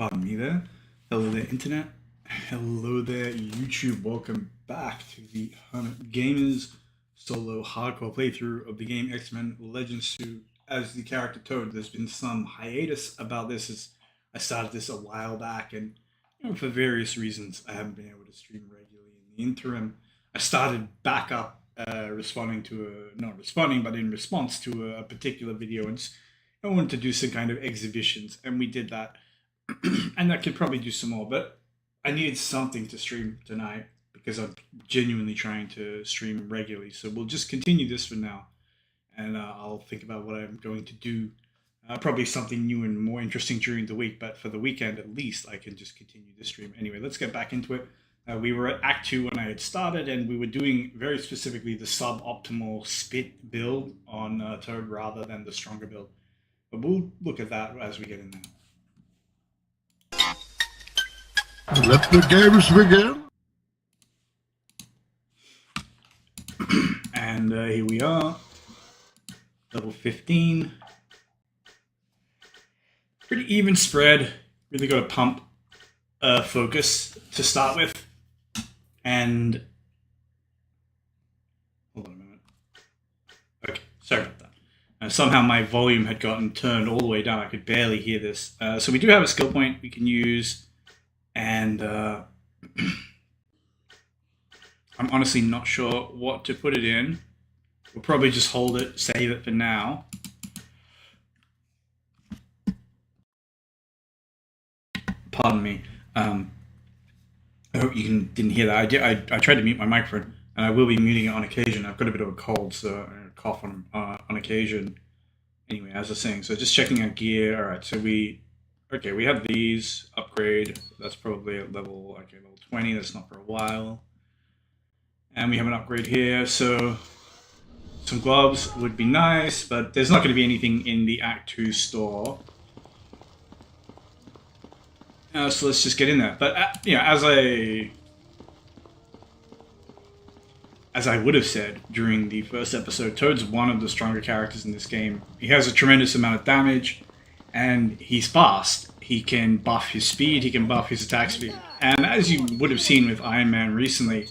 Pardon me there. Hello there, Internet. Hello there, YouTube. Welcome back to the Hermit Gamers solo hardcore playthrough of the game X-Men Legends 2 as the character Toad. There's been some hiatus about this as I started this a while back, and for various reasons I haven't been able to stream regularly in the interim. I started back up not responding, but in response to a particular video, and I wanted to do some kind of exhibitions, and we did that. And I could probably do some more, but I needed something to stream tonight because I'm genuinely trying to stream regularly. So we'll just continue this for now, and I'll think about what I'm going to do. Probably something new and more interesting during the week, but for the weekend at least, I can just continue the stream. Anyway, let's get back into it. We were at Act 2 when I had started, and we were doing very specifically the suboptimal spit build on Toad rather than the stronger build. But we'll look at that as we get in there. Let the games begin. And here we are, level 15. Pretty even spread. Really got to pump focus to start with. And hold on a minute. Okay, sorry about that. Somehow my volume had gotten turned all the way down. I could barely hear this. So we do have a skill point we can use. And I'm honestly not sure what to put it in. We'll probably just hold it, save it for now. Pardon me. I hope you didn't hear that. I tried to mute my microphone, and I will be muting it on occasion. I've got a bit of a cold, so I cough on occasion. Anyway, as I was saying, so just checking our gear. All right, so we have these upgrade. That's probably at level 20. That's not for a while. And we have an upgrade here. So some gloves would be nice, but there's not going to be anything in the Act 2 store. So let's just get in there. But as I would have said during the first episode, Toad's one of the stronger characters in this game. He has a tremendous amount of damage. And he's fast. He can buff his speed, he can buff his attack speed. And as you would have seen with Iron Man recently,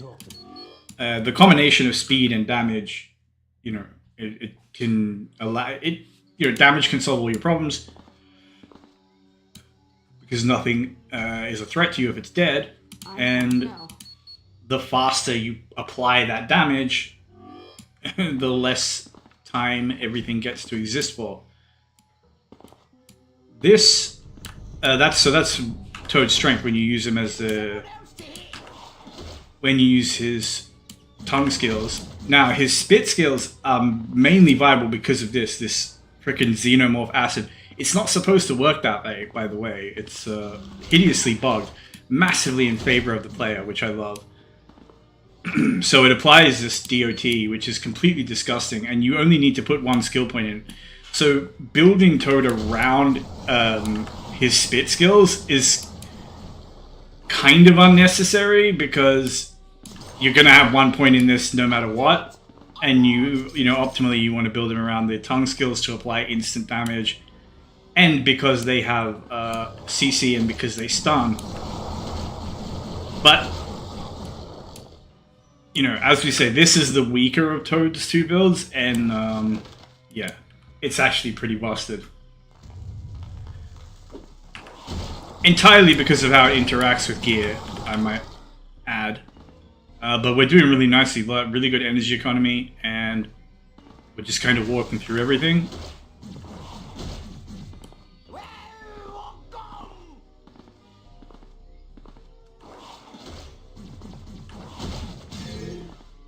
the combination of speed and damage, it can allow damage can solve all your problems because nothing is a threat to you if it's dead. And the faster you apply that damage, the less time everything gets to exist for. That's Toad's strength when you use him when you use his tongue skills. Now his spit skills are mainly viable because of this frickin' xenomorph acid. It's not supposed to work that way, by the way. It's hideously bugged, massively in favor of the player, which I love. So it applies this DOT, which is completely disgusting, and you only need to put one skill point in. So building Toad around his spit skills is kind of unnecessary because you're going to have one point in this no matter what. And optimally you want to build him around the tongue skills to apply instant damage. And because they have CC and because they stun. But, as we say, this is the weaker of Toad's two builds. And, yeah. It's actually pretty busted. Entirely because of how it interacts with gear, I might add. But we're doing really nicely. Really good energy economy, and we're just kind of walking through everything.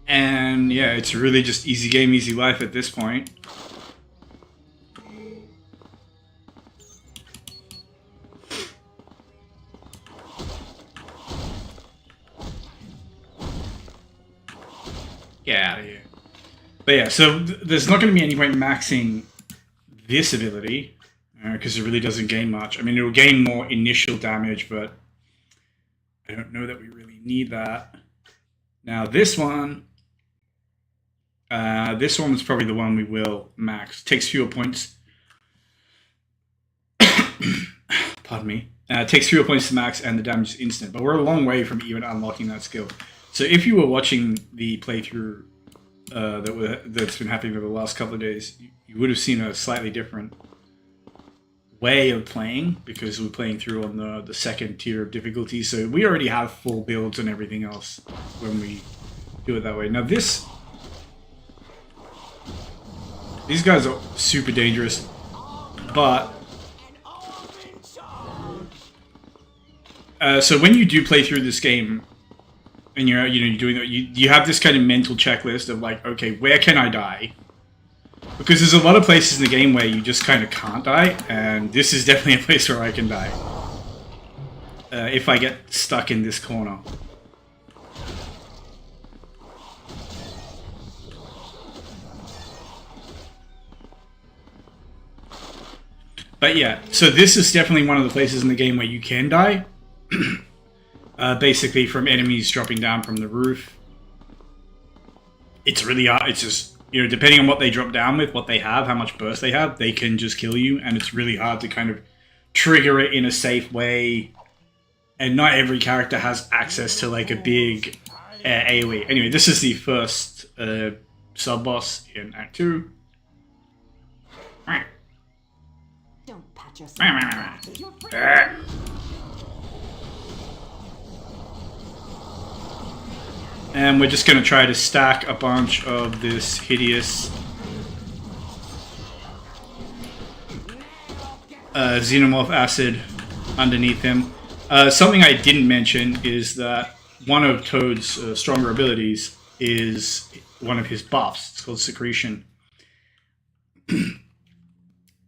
And yeah, it's really just easy game, easy life at this point. Get out of here. But yeah, so there's not going to be any point maxing this ability because it really doesn't gain much. I mean, it'll gain more initial damage, but I don't know that we really need that. Now this one is probably the one we will max. Takes fewer points. Pardon me. It takes 3 points to max, and the damage is instant. But we're a long way from even unlocking that skill. So if you were watching the playthrough that's been happening over the last couple of days, you would have seen a slightly different way of playing, because we're playing through on the second tier of difficulty. So we already have full builds and everything else when we do it that way. Now these guys are super dangerous, but so when you do play through this game and you're doing that, you have this kind of mental checklist of like, okay, where can I die? Because there's a lot of places in the game where you just kind of can't die, and this is definitely a place where I can die if I get stuck in this corner. But yeah, so this is definitely one of the places in the game where you can die. Basically from enemies dropping down from the roof. It's really hard. It's just, depending on what they drop down with, what they have, how much burst they have, they can just kill you, and it's really hard to kind of trigger it in a safe way. And not every character has access to like a big AoE. Anyway, this is the first sub-boss in Act 2. Don't pat yourself. And we're just going to try to stack a bunch of this hideous xenomorph acid underneath him. Something I didn't mention is that one of Toad's stronger abilities is one of his buffs. It's called Secretion.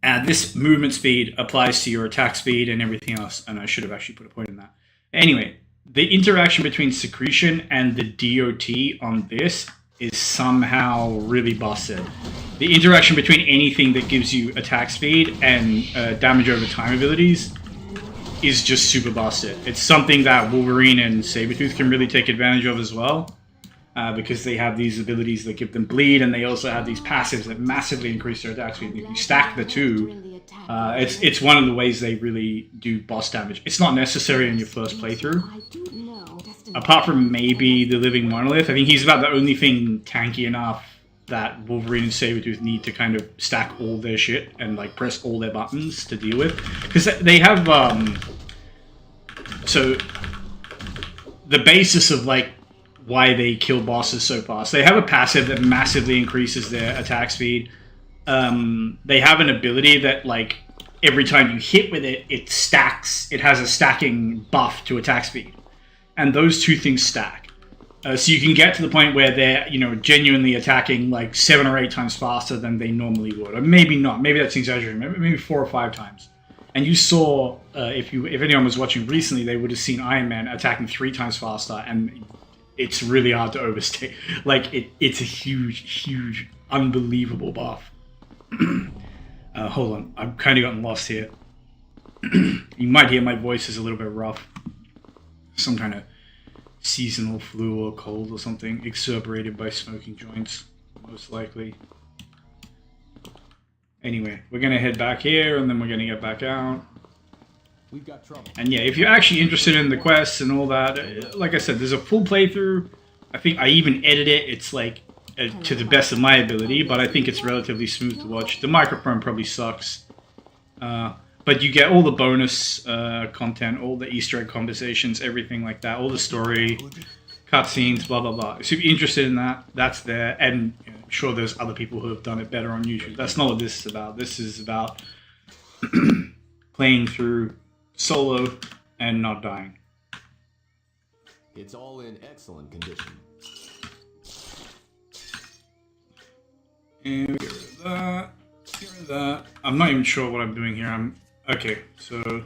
And this movement speed applies to your attack speed and everything else. And I should have actually put a point in that. Anyway, the interaction between Secretion and the DOT on this is somehow really busted. The interaction between anything that gives you attack speed and damage over time abilities is just super busted. It's something that Wolverine and Sabretooth can really take advantage of as well, because they have these abilities that give them bleed, and they also have these passives that massively increase their attack speed. If you stack the two, it's one of the ways they really do boss damage. It's not necessary in your first playthrough, apart from maybe the Living Monolith. I think he's about the only thing tanky enough that Wolverine and Sabretooth need to kind of stack all their shit and like press all their buttons to deal with. Because they have, so the basis of like why they kill bosses so fast, they have a passive that massively increases their attack speed. They have an ability that like every time you hit with it, it stacks. It has a stacking buff to attack speed. And those two things stack. So you can get to the point where they're, genuinely attacking like 7 or 8 times faster than they normally would. Or maybe not. Maybe that's exaggerating. Maybe 4 or 5 times. And you saw, if anyone was watching recently, they would have seen Iron Man attacking 3 times faster. And it's really hard to overstate. Like, it's a huge, huge, unbelievable buff. Hold on. I've kind of gotten lost here. You might hear my voice is a little bit rough. Some kind of seasonal flu or cold or something, exacerbated by smoking joints, most likely. Anyway, we're gonna head back here, and then we're gonna get back out. We've got trouble. And yeah, if you're actually interested in the quests and all that, like I said, there's a full playthrough. I think I even edit it. It's like to the best of my ability, but I think it's relatively smooth to watch. The microphone probably sucks. But you get all the bonus content, all the Easter egg conversations, everything like that, all the story, cutscenes, blah, blah, blah. So if you're interested in that, that's there. And I'm sure there's other people who have done it better on YouTube. That's not what this is about. This is about playing through solo and not dying. It's all in excellent condition. And we get rid of that. Get rid of that. I'm not even sure what I'm doing here. Okay, so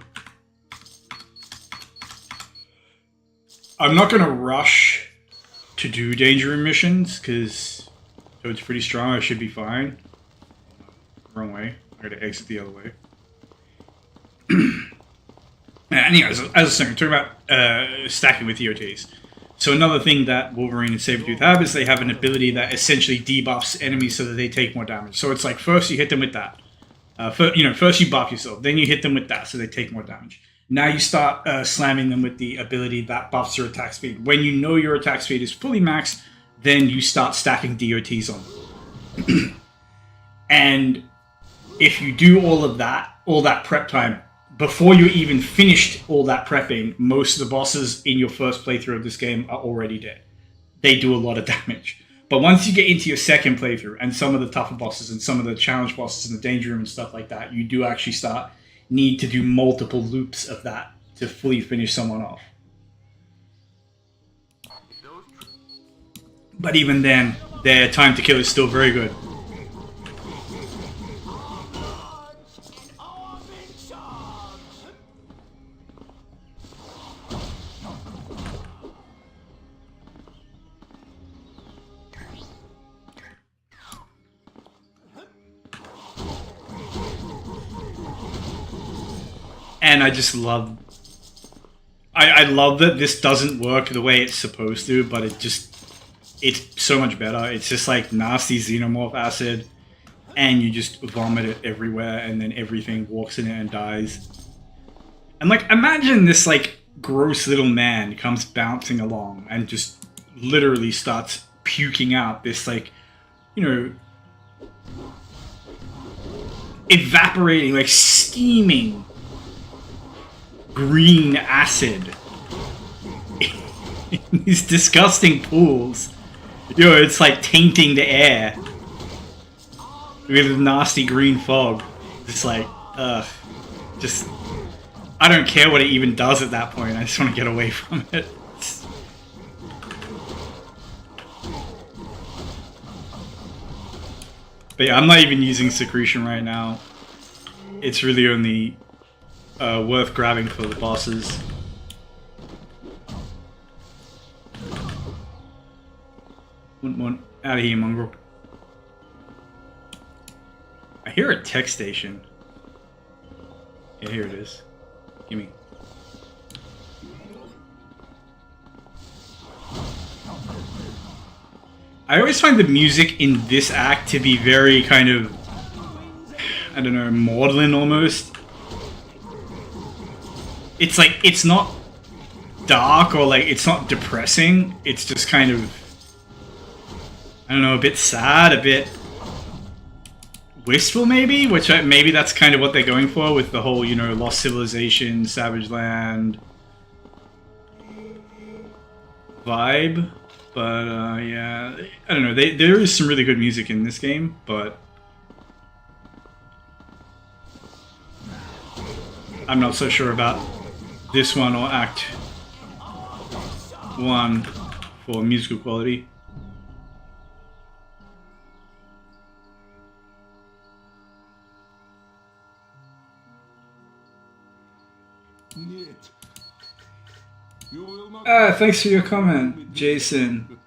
I'm not going to rush to do danger missions because it's pretty strong. I should be fine. Wrong way. I got to exit the other way. Anyways, as I was saying, talking about stacking with EOTs. So another thing that Wolverine and Sabretooth have is they have an ability that essentially debuffs enemies so that they take more damage. So it's like first you hit them with that. First you buff yourself, then you hit them with that so they take more damage. Now you start slamming them with the ability that buffs your attack speed. When you know your attack speed is fully maxed, then you start stacking DOTs on them. And if you do all that prep time, before you're even finished all that prepping, most of the bosses in your first playthrough of this game are already dead. They do a lot of damage. But once you get into your second playthrough, and some of the tougher bosses, and some of the challenge bosses in the danger room and stuff like that, you do actually need to do multiple loops of that to fully finish someone off. But even then, their time to kill is still very good. And I just love... I love that this doesn't work the way it's supposed to, but it's so much better. It's just like nasty xenomorph acid, and you just vomit it everywhere, and then everything walks in it and dies. And like, imagine this like gross little man comes bouncing along and just literally starts puking out this like, you know, evaporating, like steaming green acid in these disgusting pools. Yo, it's like tainting the air with nasty green fog. Just like, just, I don't care what it even does at that point. I just want to get away from it. But yeah, I'm not even using secretion right now. It's really only worth grabbing for the bosses. One out of here, mongrel. I hear a tech station. Yeah, here it is. Gimme. I always find the music in this act to be very kind of, I don't know, maudlin almost. It's like, it's not dark or like, it's not depressing. It's just kind of, I don't know, a bit sad, a bit wistful maybe? Which maybe that's kind of what they're going for with the whole, you know, Lost Civilization, Savage Land vibe. But yeah, I don't know, there is some really good music in this game, but I'm not so sure about this one or Act 1 for musical quality. Thanks for your comment, Jason.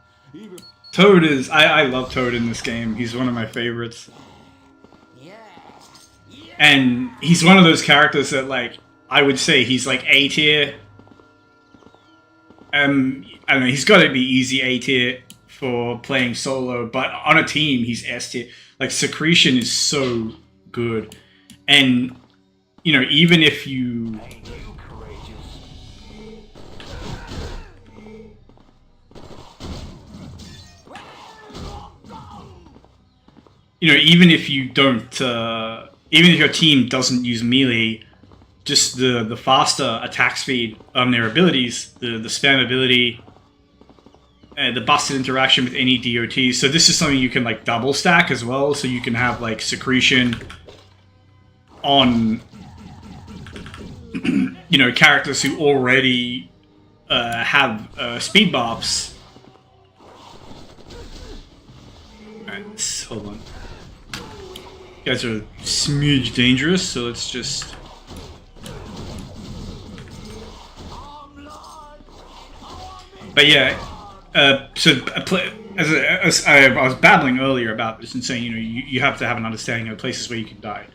Toad is... I love Toad in this game. He's one of my favorites. And he's one of those characters that, like, I would say he's like A tier. I don't know, he's got to be easy A tier for playing solo, but on a team, he's S tier. Like, Secretion is so good. And, you know, even if you... You know, even if you don't, even if your team doesn't use melee, just the faster attack speed on their abilities, the spam ability, the busted interaction with any DOTs. So this is something you can like double stack as well. So you can have like Secretion on, you know, characters who already have speed buffs. Alright, hold on. You guys are a smidge dangerous, so let's just... But yeah, as I was babbling earlier about this and saying, you know, you have to have an understanding of places where you can die.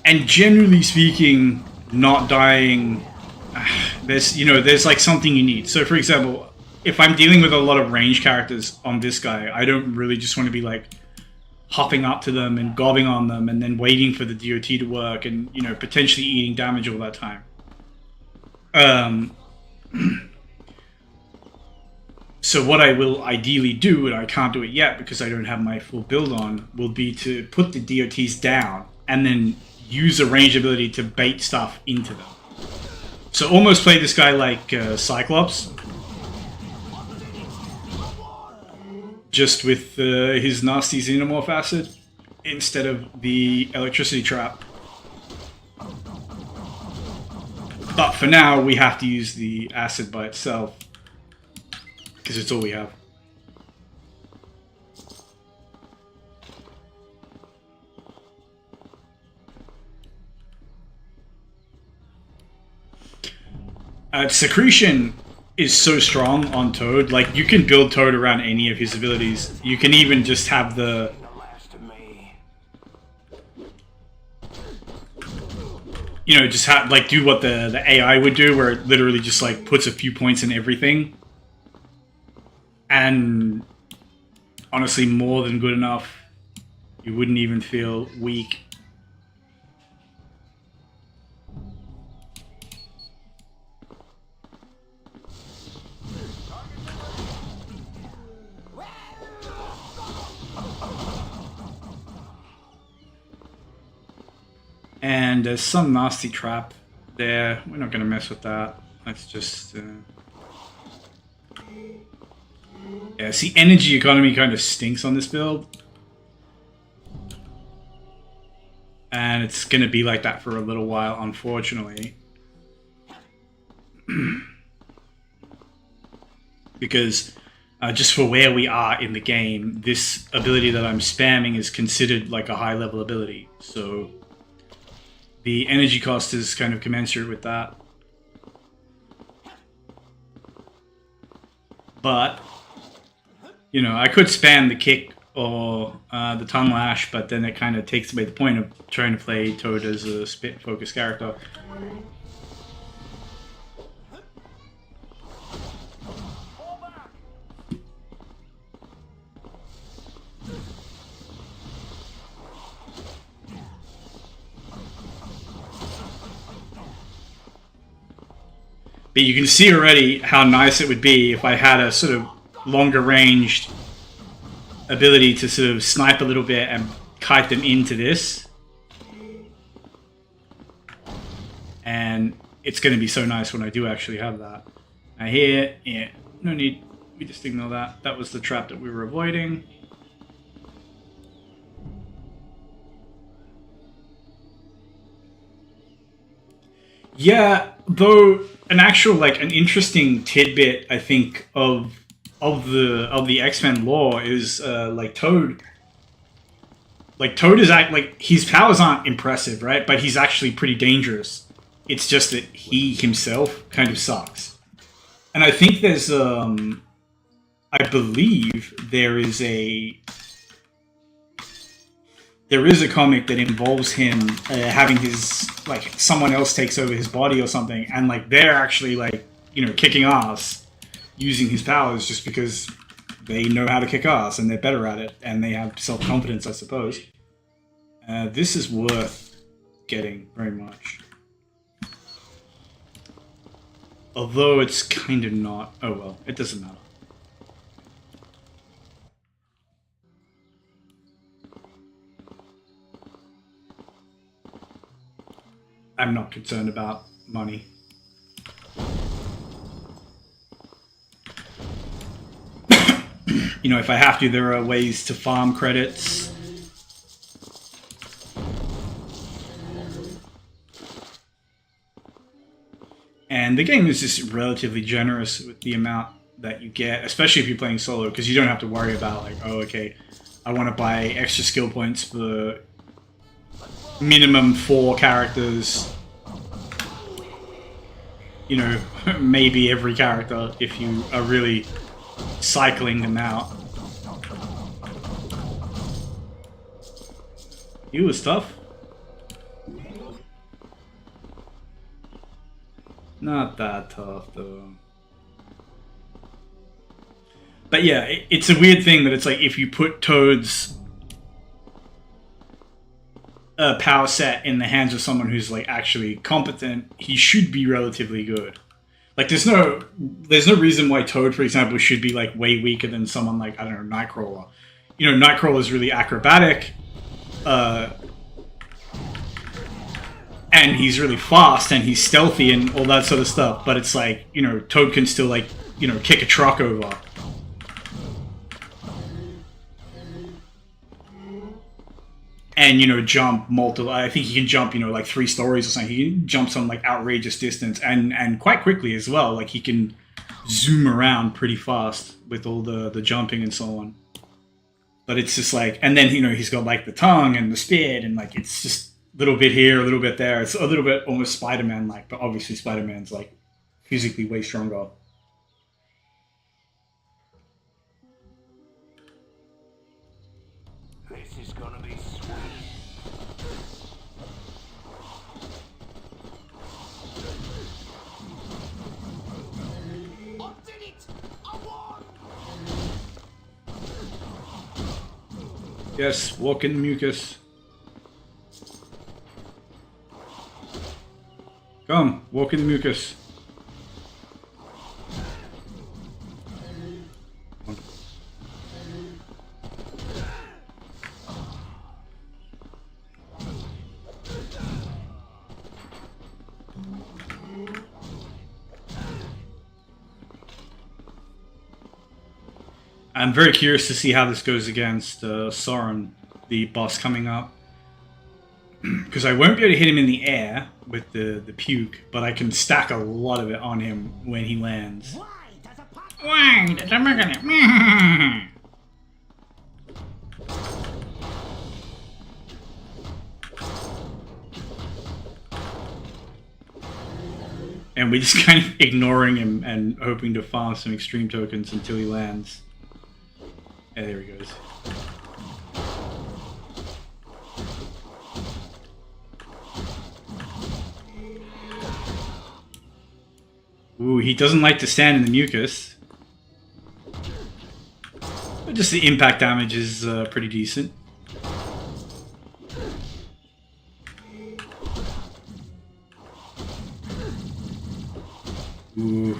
And generally speaking, not dying, there's, you know, there's like something you need. So for example, if I'm dealing with a lot of range characters on this guy, I don't really just want to be like, hopping up to them and gobbing on them and then waiting for the DOT to work and, you know, potentially eating damage all that time. So what I will ideally do, and I can't do it yet because I don't have my full build on, will be to put the DOTs down and then use a range ability to bait stuff into them. So almost play this guy like Cyclops, just with his nasty Xenomorph Acid instead of the electricity trap. But for now, we have to use the acid by itself because it's all we have. Secretion is so strong on Toad. Like, you can build Toad around any of his abilities. You can even just have the... You know, just have, like, do what the AI would do, where it literally just, like, puts a few points in everything. And honestly, more than good enough. You wouldn't even feel weak. And there's some nasty trap there. We're not going to mess with that. Let's just... Yeah, see, energy economy kind of stinks on this build. And it's going to be like that for a little while, unfortunately. Because just for where we are in the game, this ability that I'm spamming is considered like a high-level ability. So the energy cost is kind of commensurate with that. But, you know, I could spam the kick or the tongue lash, but then it kind of takes away the point of trying to play Toad as a spit-focused character. But you can see already how nice it would be if I had a sort of longer ranged ability to sort of snipe a little bit and kite them into this. And it's going to be so nice when I do actually have that. Now here, yeah, no need, we just ignore that. That was the trap that we were avoiding. Yeah, though an actual, like, an interesting tidbit I think of the X-Men lore is like Toad. Like Toad is like his powers aren't impressive, right? But he's actually pretty dangerous. It's just that he himself kind of sucks. And I think there's I believe there is a comic that involves him having his, like, someone else takes over his body or something, and like they're actually, like, you know, kicking ass using his powers just because they know how to kick ass and they're better at it and they have self-confidence, I suppose. This is worth getting very much. Although it's kind of not. Oh well, it doesn't matter. I'm not concerned about money. You know, if I have to, there are ways to farm credits. And the game is just relatively generous with the amount that you get, especially if you're playing solo, because you don't have to worry about, like, oh, okay, I want to buy extra skill points for minimum 4 characters. You know, maybe every character if you are really cycling them out. You was tough. Not that tough though. But yeah, it's a weird thing that it's like if you put Toad's power set in the hands of someone who's like actually competent, he should be relatively good. Like there's no reason why Toad, for example, should be like way weaker than someone like, I don't know, Nightcrawler. You know, Nightcrawler's really acrobatic, and he's really fast and he's stealthy and all that sort of stuff. But it's like, you know, Toad can still like, you know, kick a truck over. And, you know, jump multiple, I think he can jump, you know, like 3 stories or something. He can jump some like outrageous distance and quite quickly as well. Like he can zoom around pretty fast with all the jumping and so on. But it's just like, and then, you know, he's got like the tongue and the spit and like, it's just a little bit here, a little bit there. It's a little bit almost Spider-Man like, but obviously Spider-Man's like physically way stronger. This is gonna be sweet. I did it! I won! Yes, walk in the mucus. Come, walk in the mucus. I'm very curious to see how this goes against Soren, the boss coming up. Because I won't be able to hit him in the air with the puke, but I can stack a lot of it on him when he lands. Why does a magnet? And we're just kind of ignoring him and hoping to farm some extreme tokens until he lands. Yeah, there he goes. Ooh, he doesn't like to stand in the mucus. But just the impact damage is pretty decent. Ooh.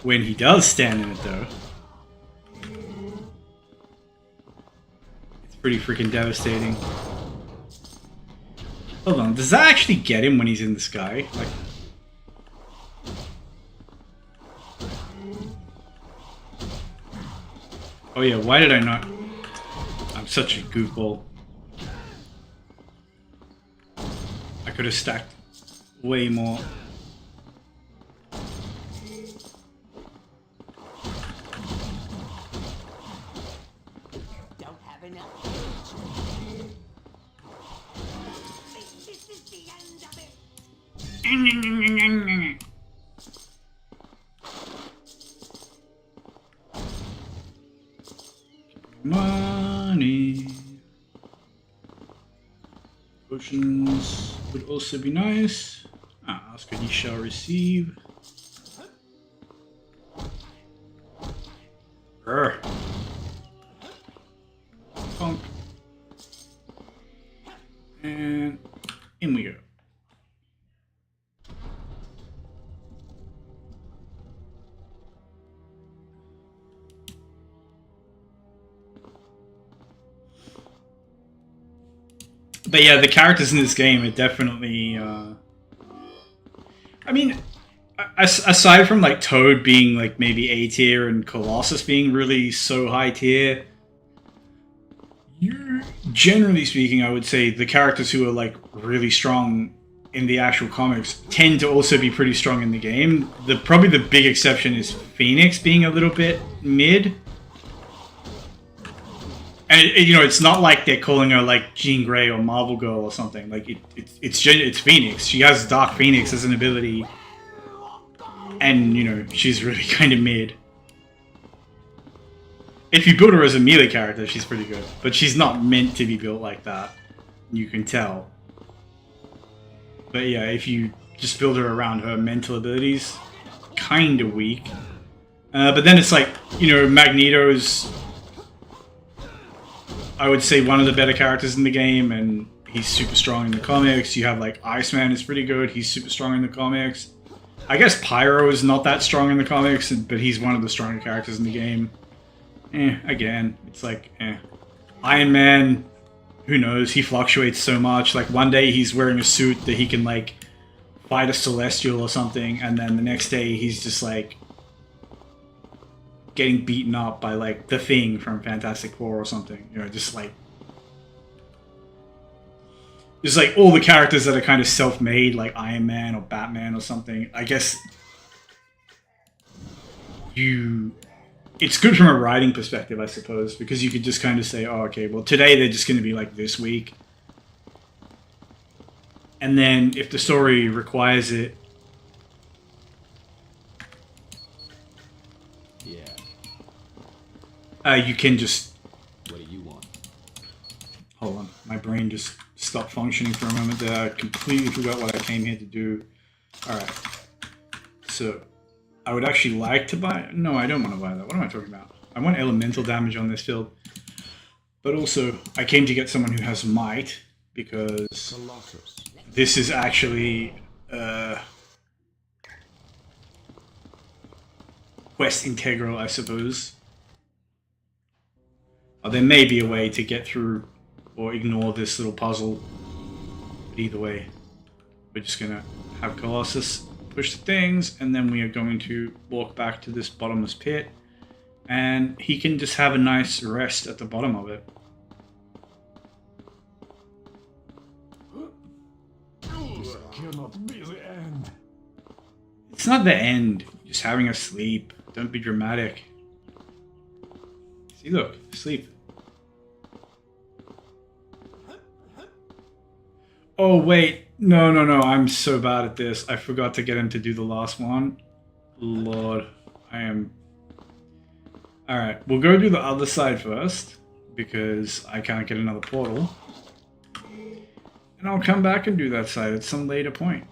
When he does stand in it, though, it's pretty freaking devastating. Hold on, does that actually get him when he's in the sky? Like, oh yeah, why did I not? I'm such a goofball. I could have stacked way more. Don't have enough. This is the end of it. Money. Potions would also be nice. Ask and you shall receive. Grr. Bonk. And in we go. But yeah, the characters in this game are definitely. I mean, aside from like Toad being like maybe A tier and Colossus being really so high tier, generally speaking, I would say the characters who are like really strong in the actual comics tend to also be pretty strong in the game. Probably the big exception is Phoenix being a little bit mid. And you know, it's not like they're calling her like Jean Grey or Marvel Girl or something. Like it's Phoenix. She has Dark Phoenix as an ability, and you know she's really kind of mid. If you build her as a melee character, she's pretty good, but she's not meant to be built like that. You can tell. But yeah, if you just build her around her mental abilities, kind of weak. But then it's like, you know, Magneto's, I would say, one of the better characters in the game, and he's super strong in the comics. You have like Iceman is pretty good. He's super strong in the comics. I guess Pyro is not that strong in the comics, but he's one of the stronger characters in the game. Again, it's like, Iron Man, who knows? He fluctuates so much. Like one day he's wearing a suit that he can like fight a Celestial or something, and then the next day he's just like getting beaten up by like the Thing from Fantastic Four or something. You know, just like all the characters that are kind of self-made, like Iron Man or Batman or something. I guess it's good from a writing perspective, I suppose, because you could just kind of say, oh, okay, well, today they're just going to be like this week. And then if the story requires it... Yeah. You can just... What do you want? Hold on. My brain just stopped functioning for a moment there. I completely forgot what I came here to do. Alright. So... I would actually like to buy... No, I don't want to buy that. What am I talking about? I want elemental damage on this field. But also, I came to get someone who has might, because this is actually... quest integral, I suppose. There may be a way to get through or ignore this little puzzle. But either way, we're just going to have Colossus push the things, and then we are going to walk back to this bottomless pit, and he can just have a nice rest at the bottom of it. This cannot be the end. It's not the end, just having a sleep. Don't be dramatic. See, look, sleep. Oh, wait. No, I'm so bad at this. I forgot to get him to do the last one. Lord, I am... Alright, we'll go do the other side first, because I can't get another portal. And I'll come back and do that side at some later point.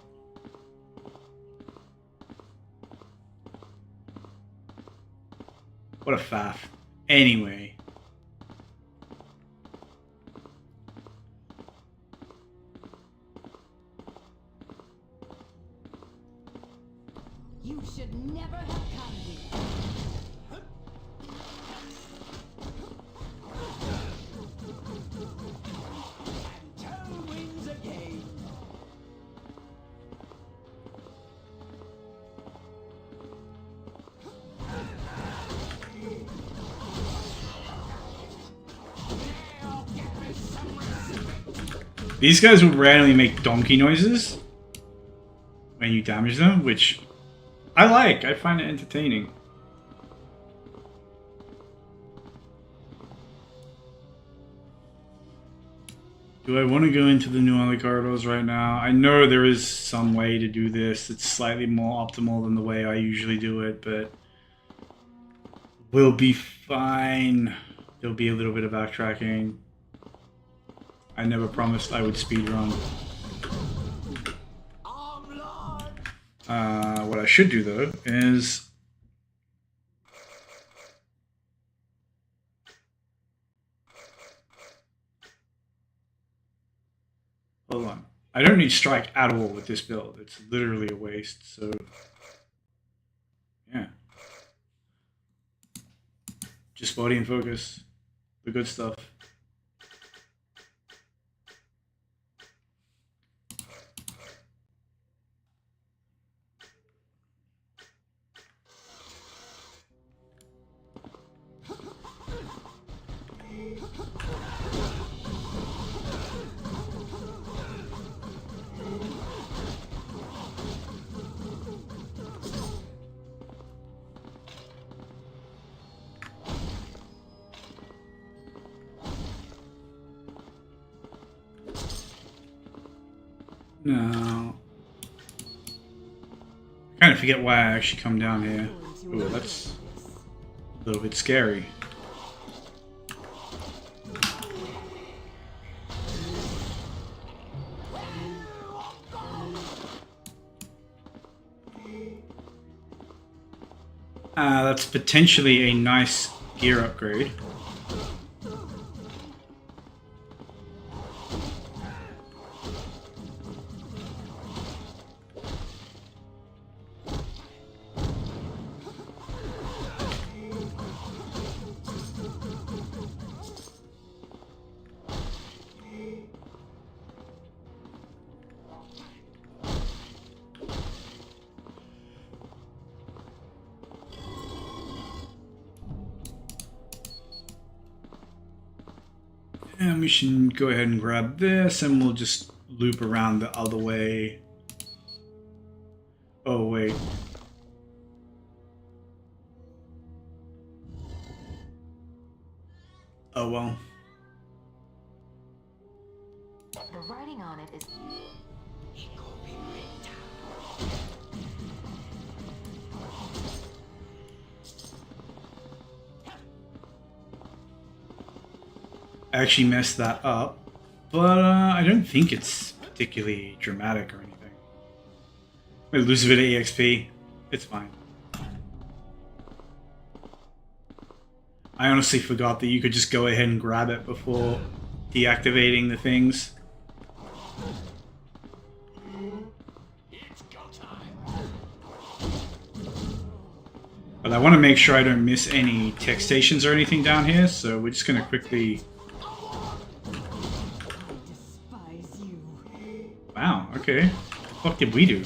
What a faff. Anyway... You should never have come here. And toe wins again. These guys will randomly make donkey noises when you damage them, which I like. I find it entertaining. Do I want to go into the new alley corridors right now? I know there is some way to do this. It's slightly more optimal than the way I usually do it, but we'll be fine. There'll be a little bit of backtracking. I never promised I would speedrun. What I should do though is hold on. I don't need strike at all with this build. It's literally a waste, so yeah. Just body and focus. The good stuff. No. I kind of forget why I actually come down here. Ooh, that's a little bit scary. That's potentially a nice gear upgrade. And we should go ahead and grab this, and we'll just loop around the other way. Oh, wait. Oh, well. The writing on it is. I actually messed that up, but I don't think it's particularly dramatic or anything. I lose a bit of EXP. It's fine. I honestly forgot that you could just go ahead and grab it before deactivating the things. It's go time. But I want to make sure I don't miss any tech stations or anything down here, so we're just going to quickly... Despise you. Wow, okay. What the fuck did we do?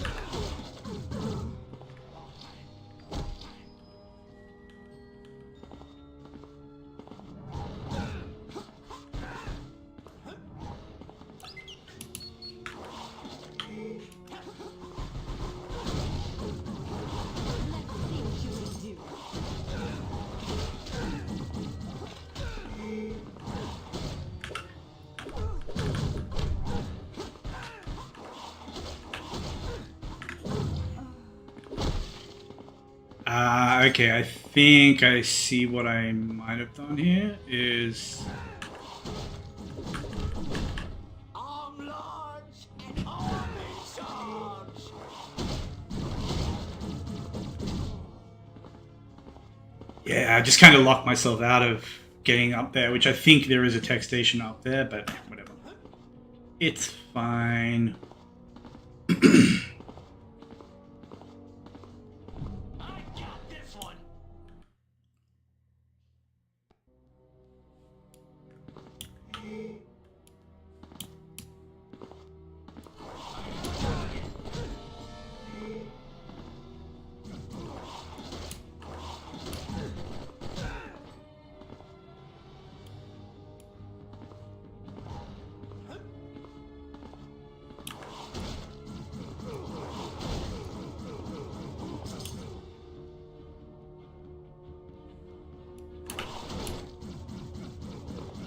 Okay, I think I see what I might have done here is... Arm large and arm in charge. Yeah, I just kind of locked myself out of getting up there, which I think there is a tech station up there, but whatever. It's fine. I got this one.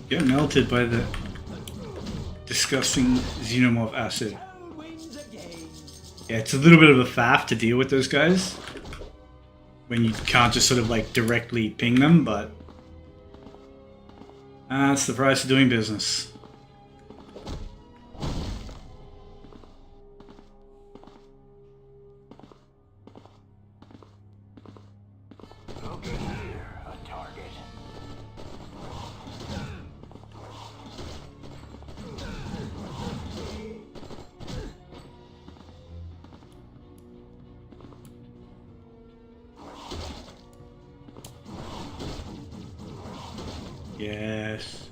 Get melted by the disgusting xenomorph acid. Toad wins again. Yeah, it's a little bit of a faff to deal with those guys when you can't just sort of like directly ping them, but that's the price of doing business. Looky here, a target. Yes.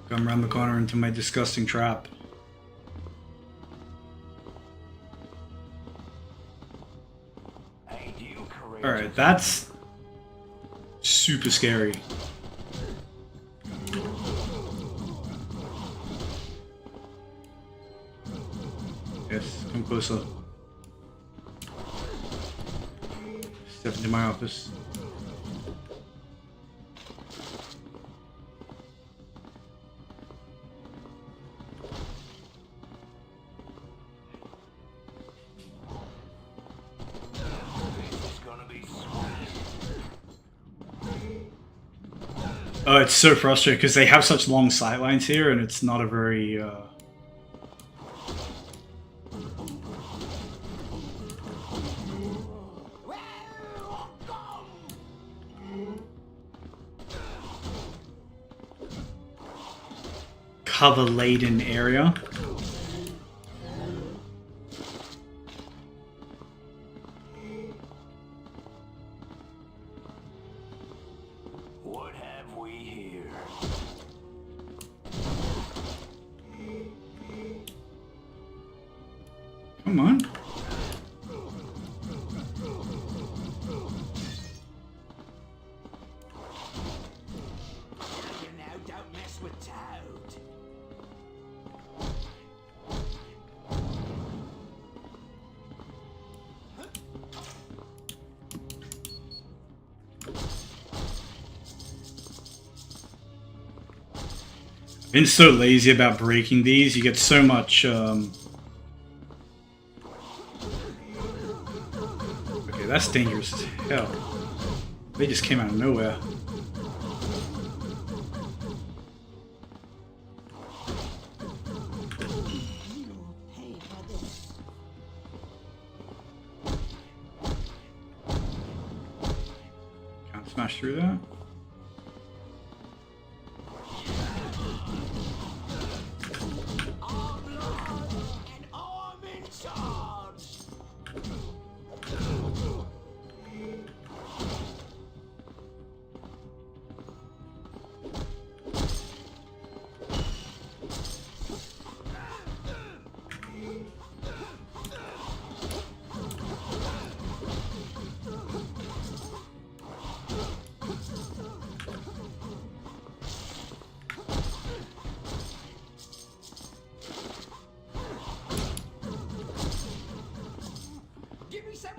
Come around the corner into my disgusting trap. Ain't you courageous? Alright, that's super scary. Yes, come closer. Step into my office. This is gonna be sweet. Oh, it's so frustrating because they have such long sight lines here, and it's not a very cover-laden area. What have we here? Come on. Been so lazy about breaking these. You get so much. Okay, that's dangerous as hell. They just came out of nowhere. You'll pay for this. Can't smash through that. Our blood and arm in charge.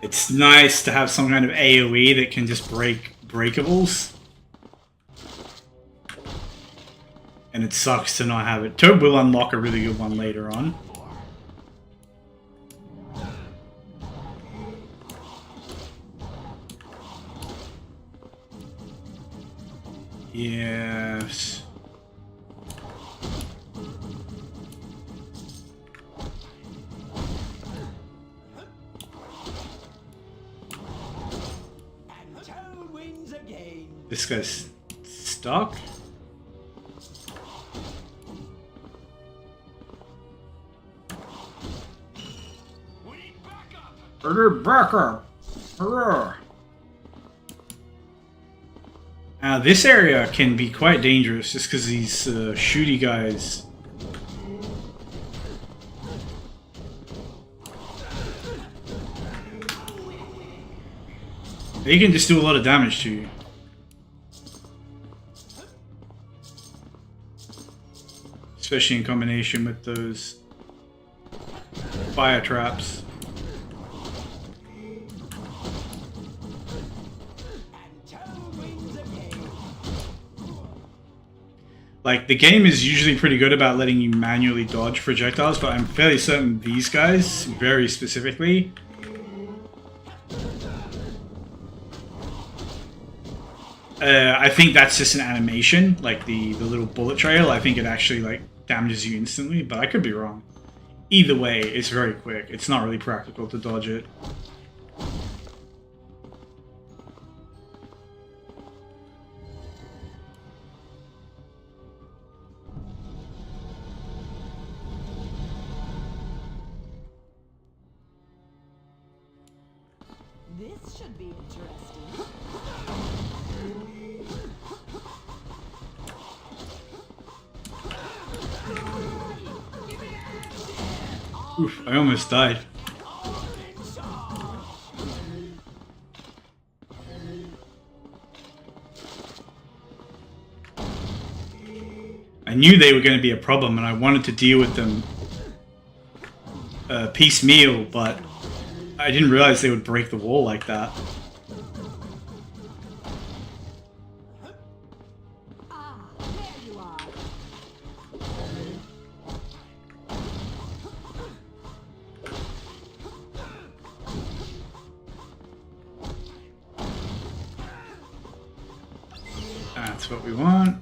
It's nice to have some kind of AoE that can just break breakables. And it sucks to not have it. Toad will unlock a really good one later on. Yes. And Toad wins again. This guy's stuck. We need backup. Hurrah. Now this area can be quite dangerous just because these shooty guys. They can just do a lot of damage to you. Especially in combination with those fire traps. And Toad wins again. Like, the game is usually pretty good about letting you manually dodge projectiles, but I'm fairly certain these guys, very specifically, I think that's just an animation, like the little bullet trail. I think it actually, like, damages you instantly, but I could be wrong. Either way, it's very quick. It's not really practical to dodge it. This should be interesting. Oof, I almost died. I knew they were going to be a problem, and I wanted to deal with them piecemeal, but I didn't realize they would break the wall like that. Ah, there you are. That's what we want.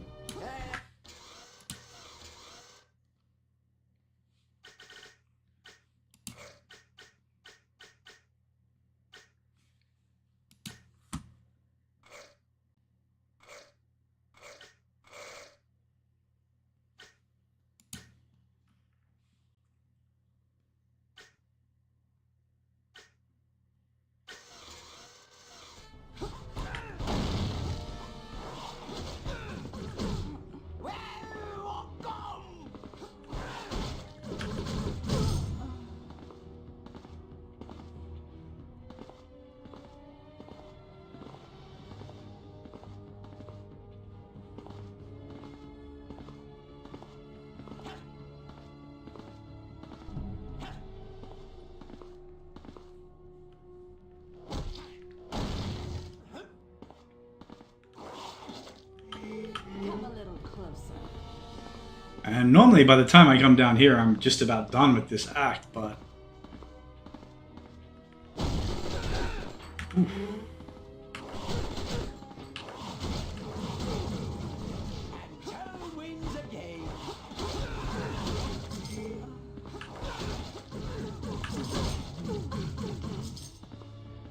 And normally by the time I come down here, I'm just about done with this act, but... Oof. Toad wins again.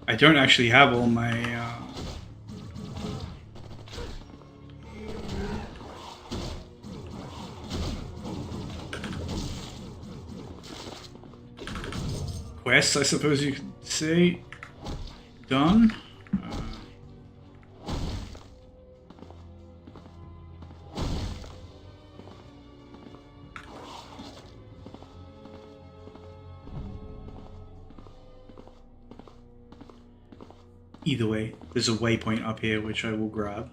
I don't actually have all my... quests, I suppose you could say, done. Either way, there's a waypoint up here which I will grab.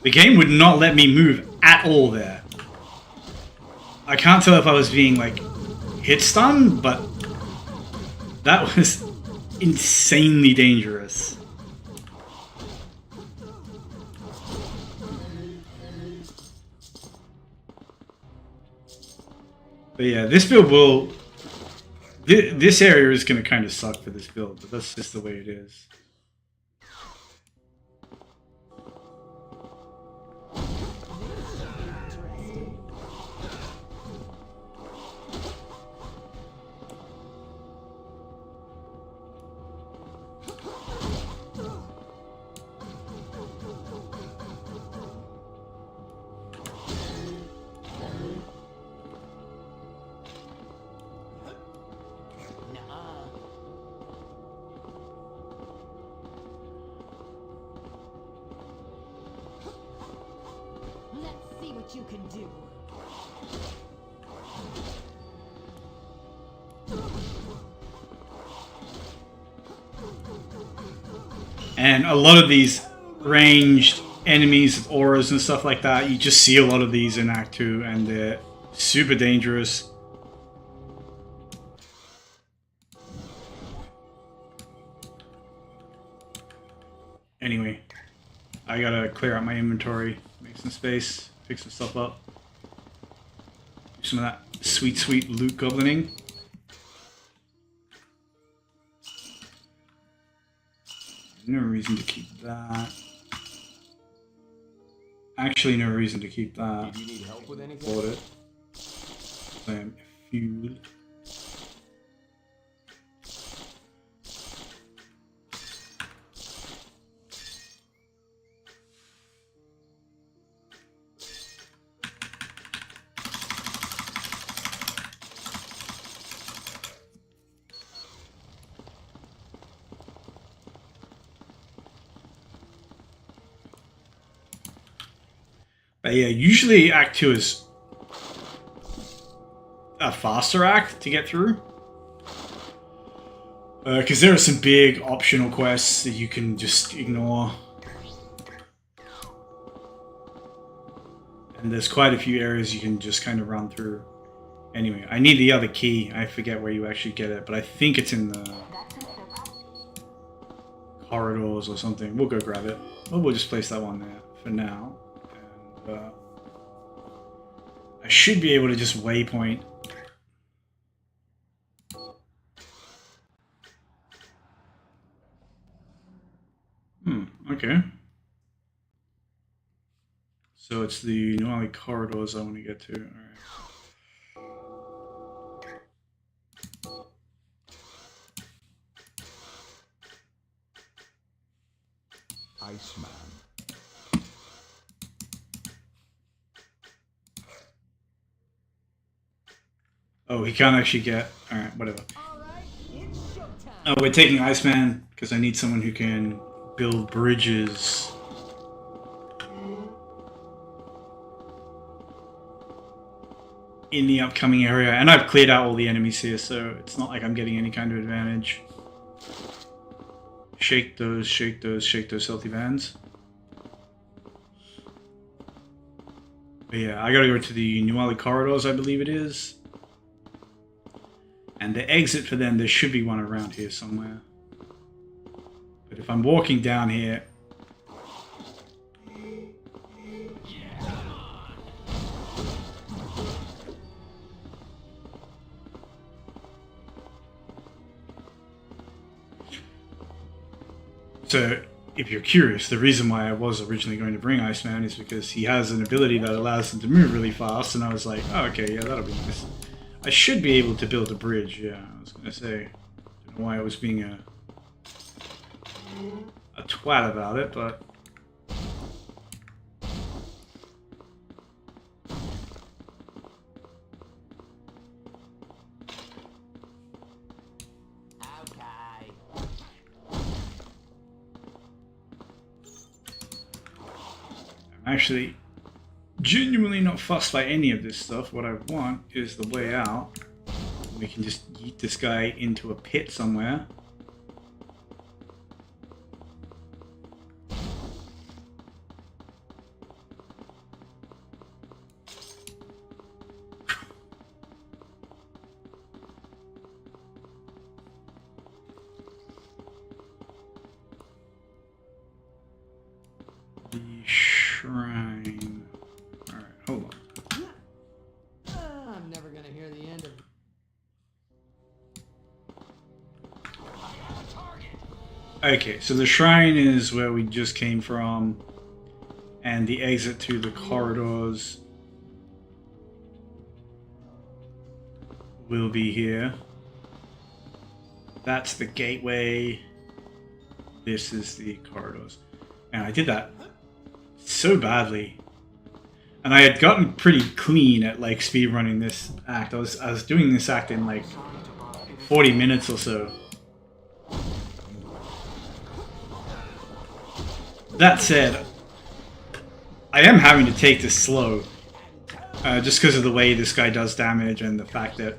The game would not let me move at all there. I can't tell if I was being like hit stun, but that was insanely dangerous. But yeah, this build will... This area is going to kind of suck for this build, but that's just the way it is. Let's see what you can do. And a lot of these ranged enemies with auras and stuff like that, you just see a lot of these in Act 2 and they're super dangerous. Anyway, I gotta clear out my inventory, make some space, pick some stuff up. Do some of that sweet, sweet loot goblining. No reason to keep that. Actually, no reason to keep that. Do you need help with anything? Bought it. I am fueled. But yeah, usually Act 2 is a faster act to get through. Because there are some big optional quests that you can just ignore. And there's quite a few areas you can just kind of run through. Anyway, I need the other key. I forget where you actually get it, but I think it's in the corridors or something. We'll go grab it. Or we'll just place that one there for now. I should be able to just waypoint. Okay. So it's the New Alley corridors I want to get to. Alright. Iceman. Oh, he can't actually get... Alright, whatever. Alright, it's showtime. Oh, we're taking Iceman because I need someone who can build bridges. In the upcoming area. And I've cleared out all the enemies here, so it's not like I'm getting any kind of advantage. Shake those healthy bands. But yeah, I gotta go to the Nuali corridors, I believe it is. And the exit for them, there should be one around here somewhere. But if I'm walking down here... So, if you're curious, the reason why I was originally going to bring Iceman is because he has an ability that allows him to move really fast, and I was like, oh, okay, yeah, that'll be nice. I should be able to build a bridge, yeah, I was going to say. Don't know why I was being a twat about it, but... I'm actually genuinely not fussed by any of this stuff. What I want is the way out. We can just yeet this guy into a pit somewhere. The shrine. Alright, hold on. I'm never gonna hear the end of. Okay, so the shrine is where we just came from, and the exit to the corridors will be here. That's the gateway. This is the corridors. And I did that so badly. And I had gotten pretty clean at like speedrunning this act. I was doing this act in like 40 minutes or so. That said, I am having to take this slow, just because of the way this guy does damage and the fact that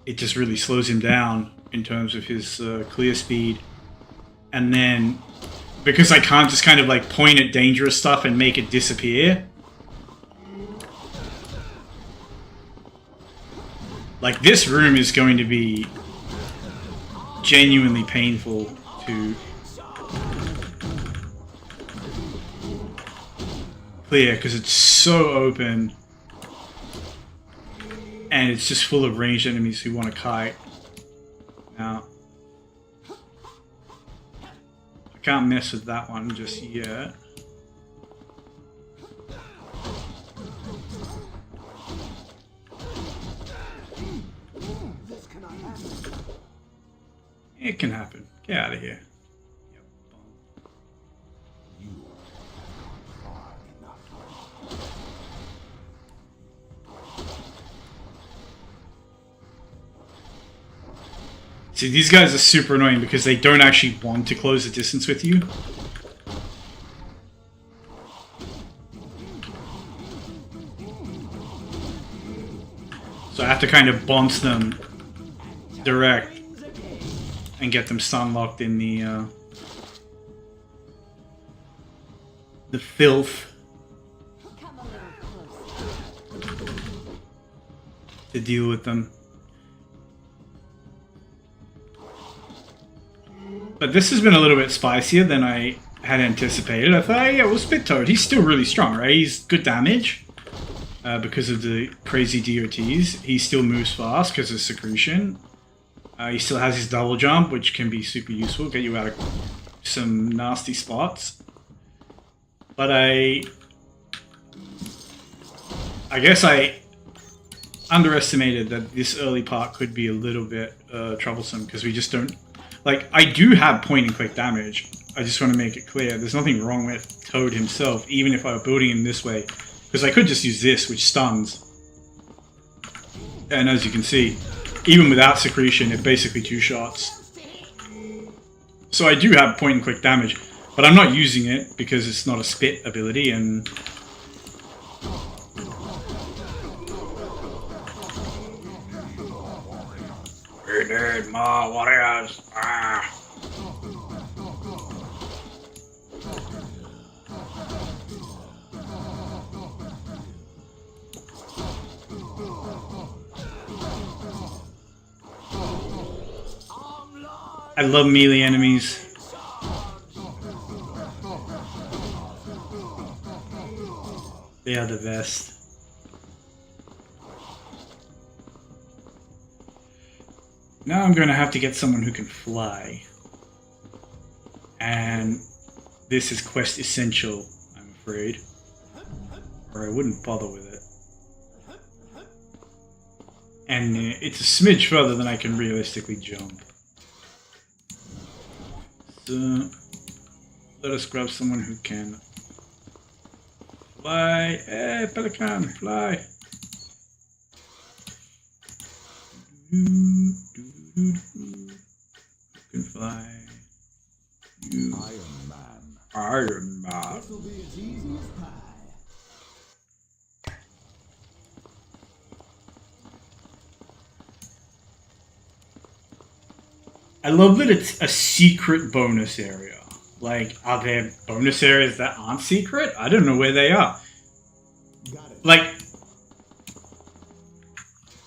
it just really slows him down in terms of his clear speed. And then, because I can't just kind of like point at dangerous stuff and make it disappear, like this room is going to be genuinely painful to clear because it's so open and it's just full of ranged enemies who want to kite. Now, I can't mess with that one just yet. It can happen. Get out of here. Yep. See, these guys are super annoying because they don't actually want to close the distance with you. So I have to kind of bounce them direct and get them stun locked in the filth Come a little closer. to deal with them. But this has been a little bit spicier than I had anticipated. I thought, oh, yeah, we'll spit Toad. He's still really strong, right? He's good damage because of the crazy DOTs. He still moves fast because of secretion. He still has his double jump, which can be super useful, get you out of some nasty spots. But I guess I underestimated that this early part could be a little bit troublesome because we just don't... Like, I do have point and click damage. I just want to make it clear. There's nothing wrong with Toad himself, even if I were building him this way. Because I could just use this, which stuns. And as you can see, even without secretion, it's basically 2 shots. So I do have point and click damage. But I'm not using it because it's not a spit ability, and we need more warriors. Ah. I love melee enemies. They are the best. Now I'm going to have to get someone who can fly. And this is quest essential, I'm afraid. Or I wouldn't bother with it. And it's a smidge further than I can realistically jump. So let us grab someone who can fly. Hey, pelican, fly. You can fly. You Iron Man. Iron Man. This'll be as easy as pie. I love that it's a secret bonus area. Like, are there bonus areas that aren't secret? I don't know where they are. Got it. Like,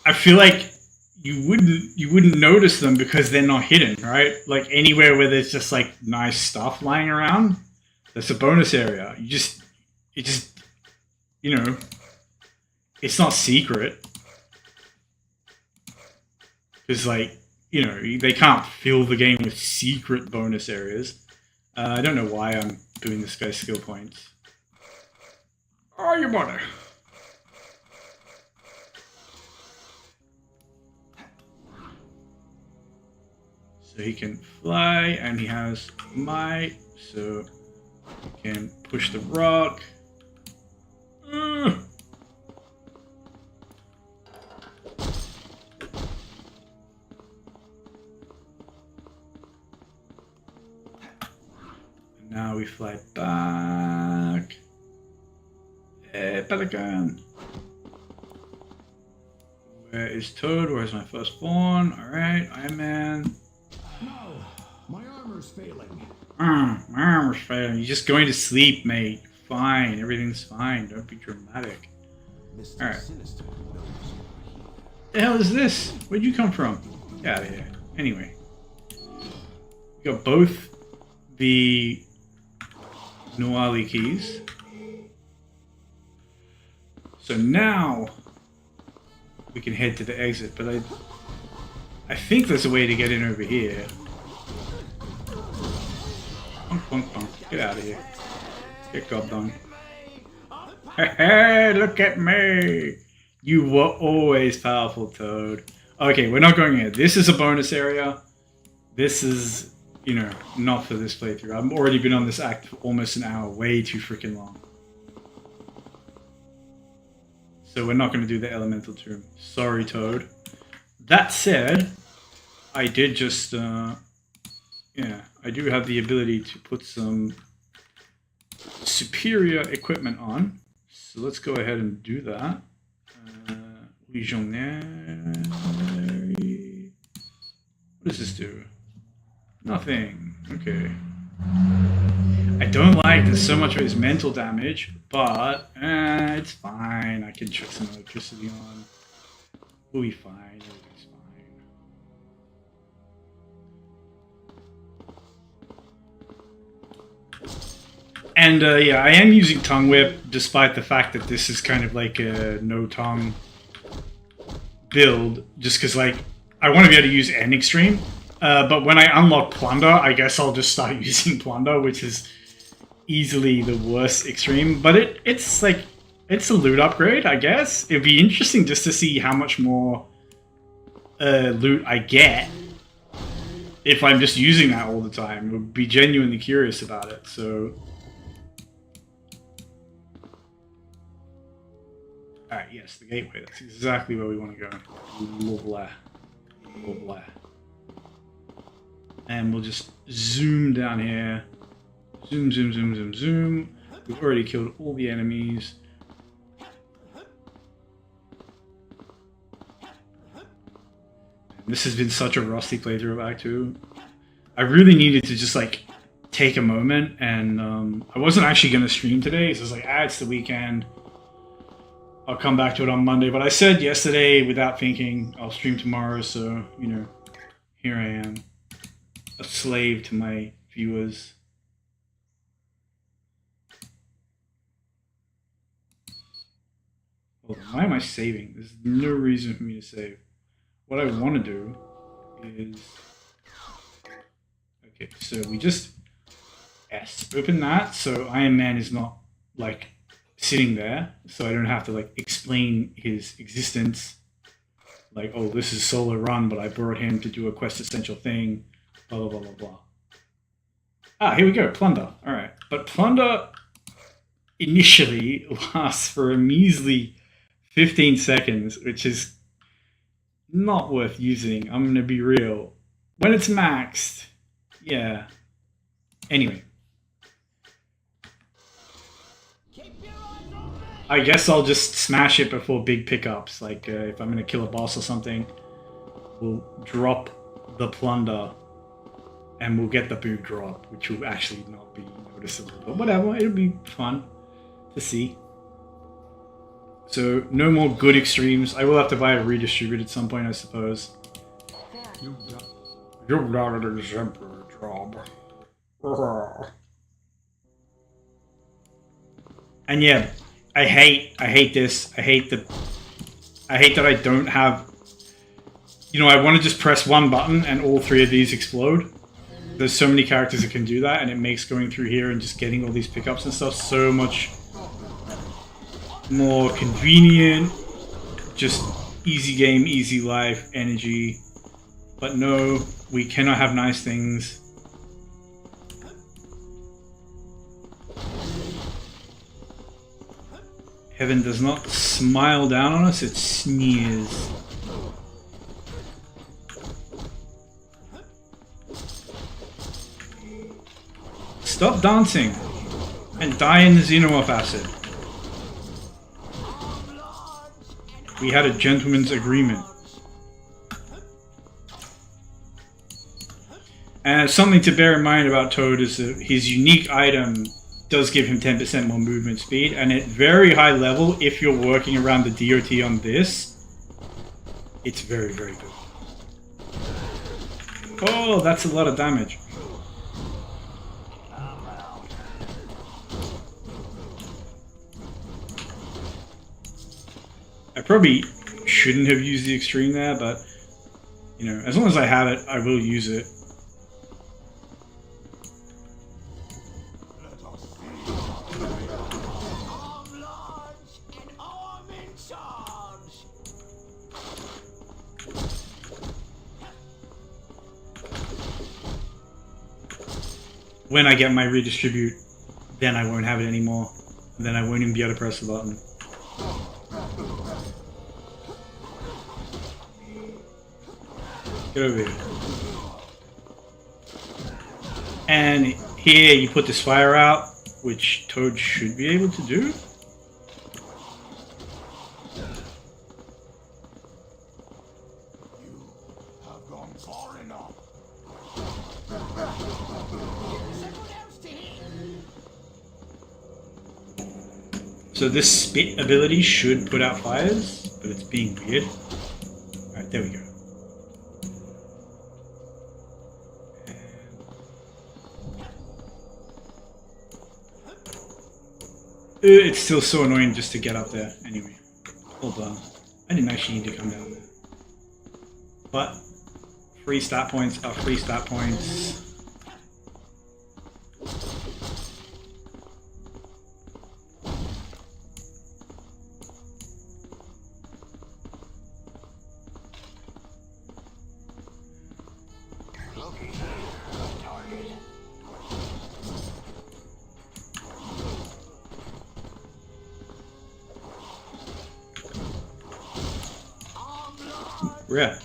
I feel like you wouldn't notice them because they're not hidden, right? Like anywhere where there's just like nice stuff lying around, that's a bonus area. You know, it's not secret. Because like, you know, they can't fill the game with secret bonus areas. I don't know why I'm doing this guy's skill points. Oh, you mother. So he can fly, and he has might, so he can push the rock. Now we fly back. Hey, pelican. Where is Toad? Where's my firstborn? Alright, Iron Man. No, my armor's failing. My armor's failing. You're just going to sleep, mate. Fine, everything's fine. Don't be dramatic. Mr. Alright. Sinister knows you're here. The hell is this? Where'd you come from? Get out of here. Anyway. We got both the Noali keys. So now we can head to the exit, but I think there's a way to get in over here. Bonk, bonk, bonk. Get out of here. Get gobbed on. Hey, look at me! You were always powerful, Toad. Okay, we're not going here. This is a bonus area. This is, you know, not for this playthrough. I've already been on this act for almost an hour. Way too freaking long. So we're not going to do the elemental tomb. Sorry, Toad. That said, I did just, yeah, I do have the ability to put some superior equipment on. So let's go ahead and do that. Legionnaire. What does this do? Nothing. Okay. I don't like there's so much of his mental damage, but it's fine. I can chuck some electricity on. We'll be fine. Everything's fine. And yeah, I am using Tongue Whip, despite the fact that this is kind of like a no-tongue build, just because like I want to be able to use N Extreme. But when I unlock Plunder, I guess I'll just start using Plunder, which is easily the worst extreme. But it's like, it's a loot upgrade, I guess. It'd be interesting just to see how much more loot I get if I'm just using that all the time. Would be genuinely curious about it, so... Alright, yes, the gateway. That's exactly where we want to go. Lovely. Lovely. And we'll just zoom down here. Zoom, zoom, zoom, zoom, zoom. We've already killed all the enemies. This has been such a rusty playthrough of Act 2. I really needed to just like take a moment, and I wasn't actually going to stream today, so I was like, it's the weekend. I'll come back to it on Monday. But I said yesterday, without thinking, I'll stream tomorrow, so, you know, here I am. A slave to my viewers. Hold on, why am I saving? There's no reason for me to save. What I want to do is... Okay, so we just... Yes, open that, so Iron Man is not, like, sitting there, so I don't have to, like, explain his existence. Like, oh, this is solo run, but I brought him to do a quest essential thing, blah, blah, blah, blah, blah. Ah, here we go, Plunder. Alright, but Plunder initially lasts for a measly 15 seconds, which is not worth using. I'm gonna be real. When it's maxed, yeah. Anyway. I guess I'll just smash it before big pickups. Like, if I'm gonna kill a boss or something, we'll drop the Plunder and we'll get the boot drop, which will actually not be noticeable. But whatever, it'll be fun to see. So, no more good extremes. I will have to buy a redistribute at some point, I suppose. You got an exemplary job. And yeah, I hate this. I hate that I don't have... You know, I want to just press one button and all three of these explode. There's so many characters that can do that, and it makes going through here and just getting all these pickups and stuff so much more convenient. Just easy game, easy life, energy. But no, we cannot have nice things. Heaven does not smile down on us, it sneers. Stop dancing and die in the xenomorph acid. We had a gentleman's agreement. And something to bear in mind about Toad is that his unique item does give him 10% more movement speed, and at very high level, if you're working around the DOT on this, it's very, very good. Oh, that's a lot of damage. I probably shouldn't have used the extreme there, but, you know, as long as I have it, I will use it. When I get my redistribute, then I won't have it anymore. Then I won't even be able to press the button. Get over here. And here you put this fire out, which Toad should be able to do. So this spit ability should put out fires, but it's being weird. Alright, there we go. It's still so annoying just to get up there. Anyway, hold on. I didn't actually need to come down there. But free stat points are free stat points. Yeah.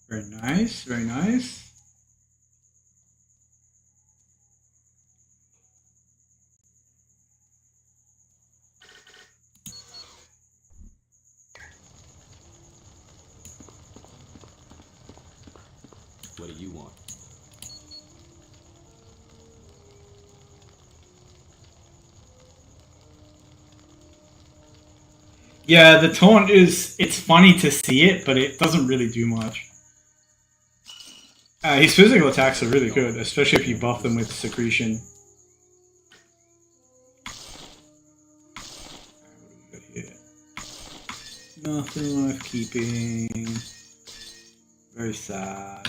Very nice, very nice. What do you want? Yeah, the taunt it's funny to see it, but it doesn't really do much. His physical attacks are really good, especially if you buff them with secretion. Nothing worth keeping. Very sad.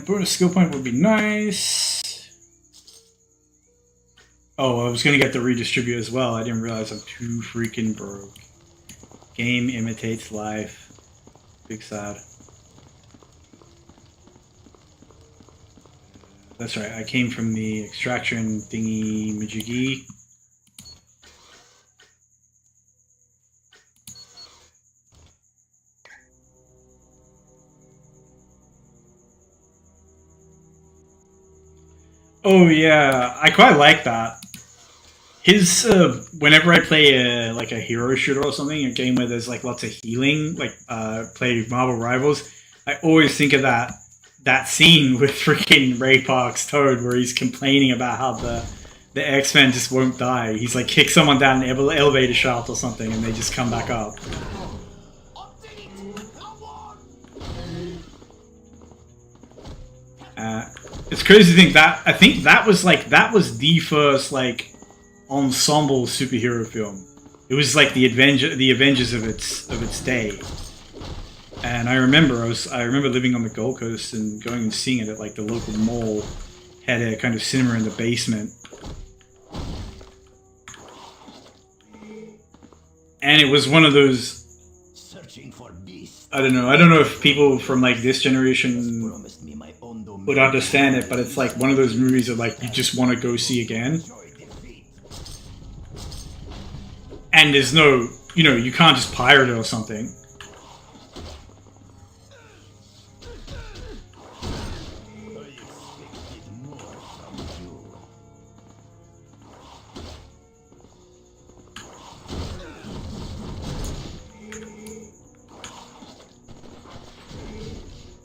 Bonus skill point would be nice. Oh, I was gonna get the redistribute as well. I didn't realize I'm too freaking broke. Game imitates life. Big sad. That's right, I came from the extraction thingy majiggy. Oh yeah, I quite like that. His whenever I play like a hero shooter or something, a game where there's like lots of healing, like play Marvel Rivals, I always think of that scene with freaking Ray Park's Toad, where he's complaining about how the X-Men just won't die. He's like kick someone down an elevator shaft or something, and they just come back up. It's crazy to think that I think that was the first like ensemble superhero film. It was like the Avengers of its day. And I remember living on the Gold Coast and going and seeing it at like the local mall. Had a kind of cinema in the basement. And it was one of those, I don't know if people from like this generation would understand it, but it's like one of those movies that like you just want to go see again. And there's no, you can't just pirate it or something.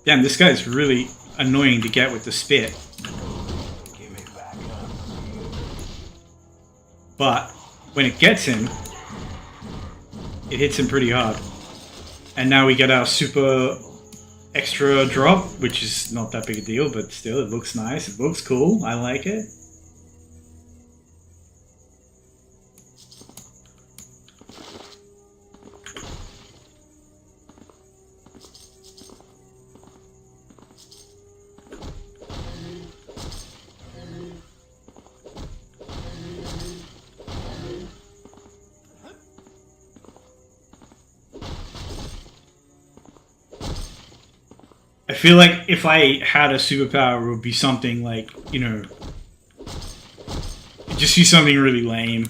Damn, this guy's really annoying to get with the spit. But when it gets him, it hits him pretty hard. And now we get our super extra drop, which is not that big a deal, but still, it looks nice. It looks cool. I like it. I feel like if I had a superpower, it would be something like, just be something really lame.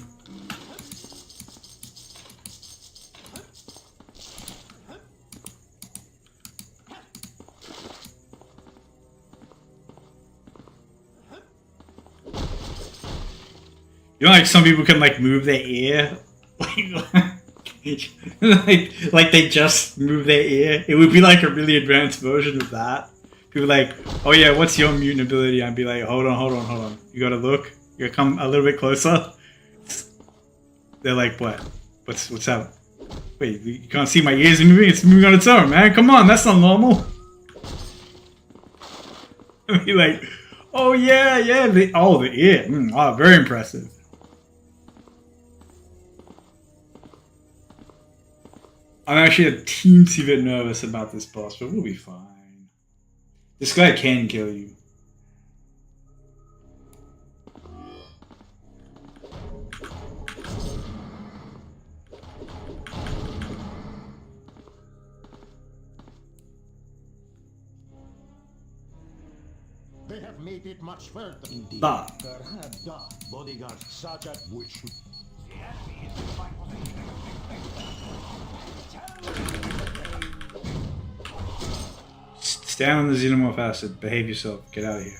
Like some people can like move their ear, like they just move their ear. It would be like a really advanced version of that. People like, oh yeah, what's your mutant ability? I'd be like, hold on. You gotta look. You gotta come a little bit closer. They're like, what? What's up? Wait, you can't see my ears moving? It's moving on its own, man. Come on, that's not normal. I'd be like, oh yeah, the ear. Oh, very impressive. I'm actually a teensy bit nervous about this boss, but we'll be fine. This guy can kill you. They have made it much further. Indeed. But Perhaps bodyguards such as which stand on the xenomorph acid. Behave yourself. Get out of here.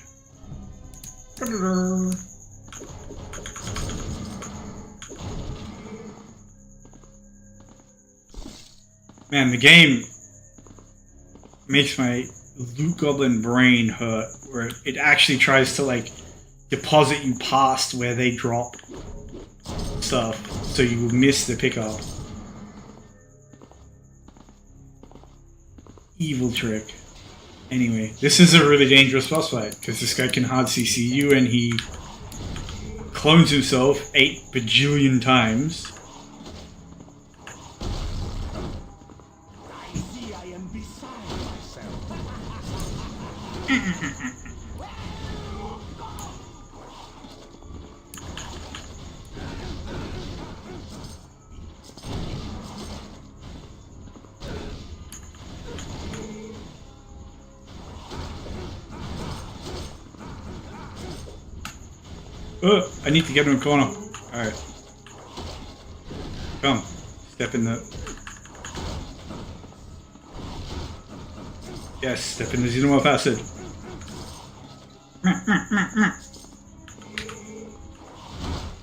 Man, the game makes my loot goblin brain hurt, where it actually tries to like deposit you past where they drop stuff, so you miss the pickup. Evil trick. Anyway, this is a really dangerous boss fight, because this guy can hard CC you and he clones himself 8 bajillion times. I see I am beside myself. Oh, I need to get in a corner. Alright. Come. Step in the... Yes, step in the xenomorph acid.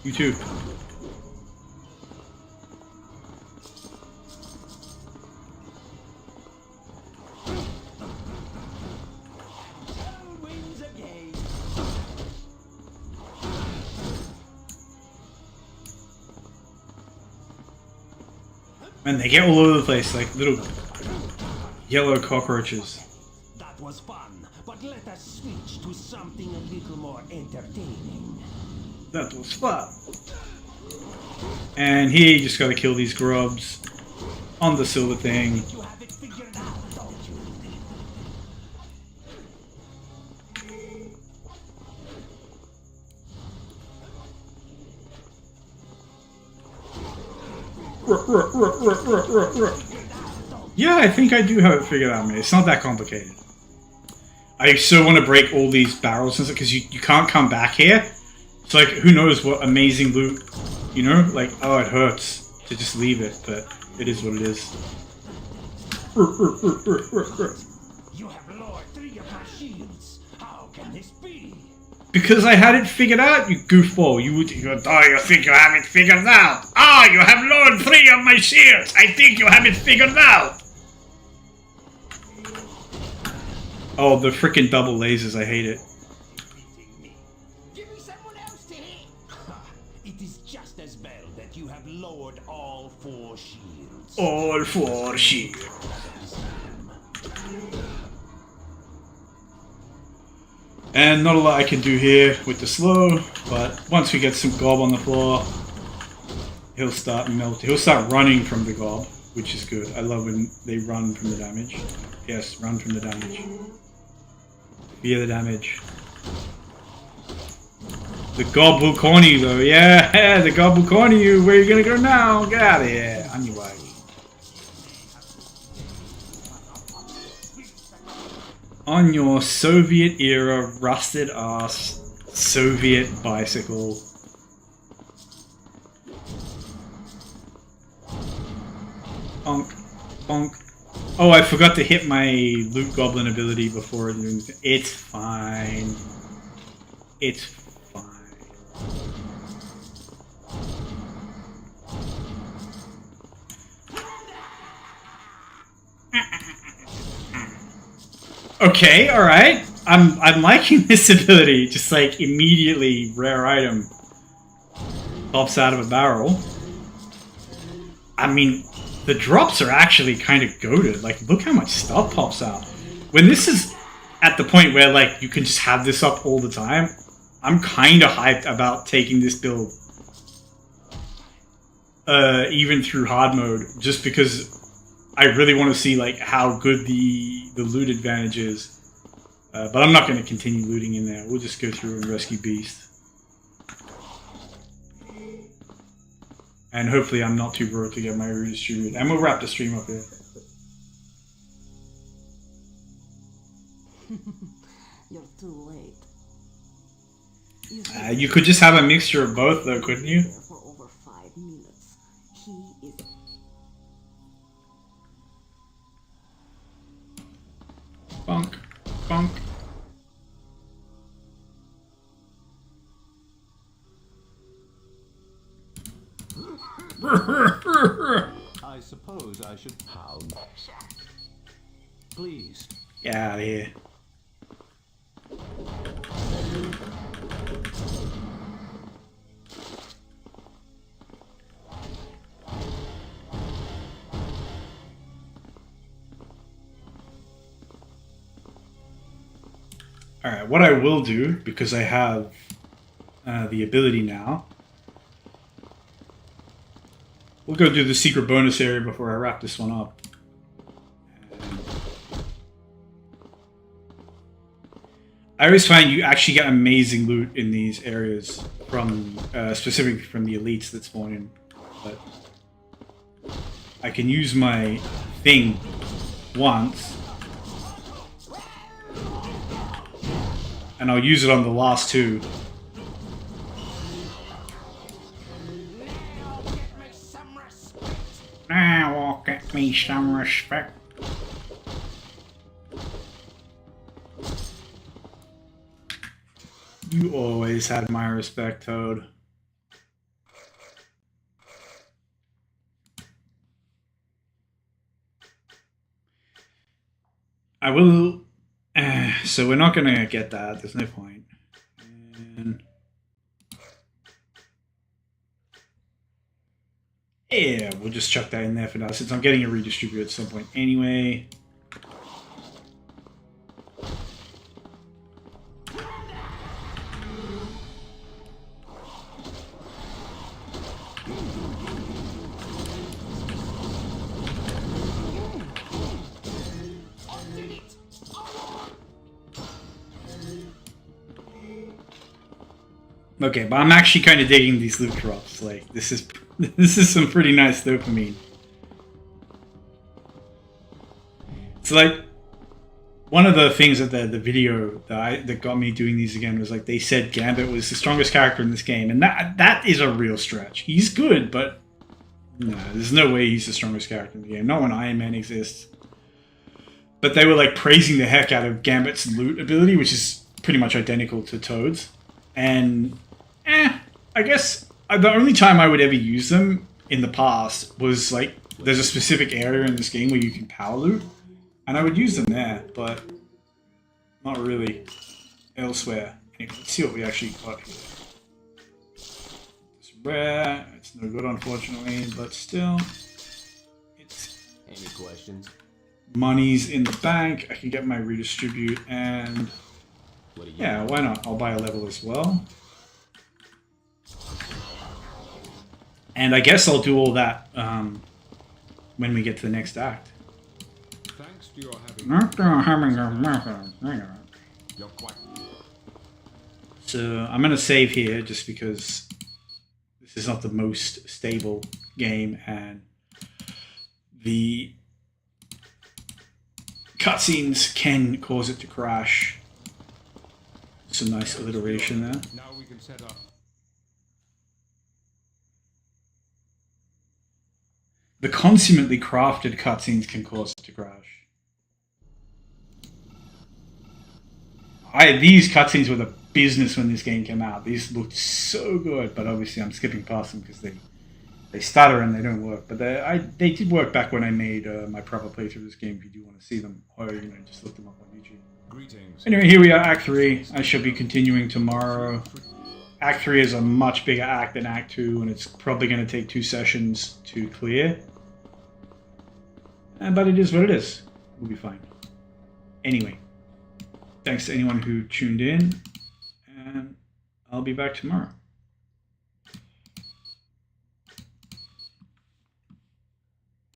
You too. Wins again. Man, they get all over the place like little yellow cockroaches. That was fun, but let us switch to something a little more entertaining. That was fun. And here you just gotta kill these grubs on the silver thing. You have it figured out, don't you? Yeah, I think I do have it figured out, man. It's not that complicated. I so want to break all these barrels and stuff because you can't come back here. It's like, who knows what amazing loot, you know? Like, oh, it hurts to just leave it, but it is what it is. You have lowered 3 of my shields. How can this be? Because I had it figured out, you goofball. You think you have it figured out? Ah, you have lowered 3 of my shields. I think you have it figured out. Oh, the freaking double lasers. I hate it. Give me someone else to hit. It is just as well that you have lowered all 4 shields. All 4 shields. And not a lot I can do here with the slow, but once we get some gob on the floor, he'll start melting. He'll start running from the gob, which is good. I love when they run from the damage. Yes, run from the damage. Fear the damage. The gob will corner you though. Yeah, the gob will corner you. Where are you gonna go now? Get out of here. On your way. On your Soviet era rusted ass Soviet bicycle. Bonk. Bonk. Oh, I forgot to hit my loot goblin ability before doing anything. It's fine. It's fine. Okay, alright. I'm liking this ability. Just like immediately rare item pops out of a barrel. I mean, the drops are actually kind of goated. Like, look how much stuff pops out. When this is at the point where, like, you can just have this up all the time, I'm kind of hyped about taking this build. Even through hard mode, just because I really want to see, like, how good the loot advantage is. But I'm not going to continue looting in there. We'll just go through and rescue Beast. And hopefully I'm not too broke to get my redistributed. And we'll wrap the stream up here. You're too late. You could just have a mixture of both though, couldn't you? For over 5 minutes. He is... Bonk. Bonk. I I suppose I should. How? Please. Get out of here. Alright, what I will do, because I have the ability now, we'll go do the secret bonus area before I wrap this one up. I always find you actually get amazing loot in these areas from, specifically from the elites that spawn in. But I can use my thing once, and I'll use it on the last two. Now get me some respect. You always had my respect, Toad. I will. So we're not gonna get that. There's no point. And yeah, we'll just chuck that in there for now, since I'm getting a redistribute at some point anyway. Okay, but I'm actually kind of digging these loot drops. Like, this is some pretty nice dopamine. It's like one of the things that the video that got me doing these again was, like, they said Gambit was the strongest character in this game, and that is a real stretch. He's good, but no, there's no way he's the strongest character in the game. Not when Iron Man exists. But they were, like, praising the heck out of Gambit's loot ability, which is pretty much identical to Toad's. And I guess the only time I would ever use them in the past was, like, there's a specific area in this game where you can power loot, and I would use them there, but not really elsewhere. Anyway, let's see what we actually got here. It's rare, it's no good unfortunately, but still, it's Any questions? money's in the bank. I can get my redistribute, and What do you yeah, why not? I'll buy a level as well. And I guess I'll do all that when we get to the next act. Thanks to your You're quite. So I'm going to save here just because this is not the most stable game, and the cutscenes can cause it to crash. Some nice alliteration there. Now we can set up. The consummately crafted cutscenes can cause it to crash. These cutscenes were the business when this game came out. These looked so good, but obviously I'm skipping past them because they stutter and they don't work. But they did work back when I made my proper playthrough of this game. If you do want to see them, or just look them up on YouTube. Greetings. Anyway, here we are, Act 3. I shall be continuing tomorrow. Act 3 is a much bigger act than Act 2, and it's probably going to take 2 sessions to clear. But it is what it is. We'll be fine. Anyway, thanks to anyone who tuned in, and I'll be back tomorrow.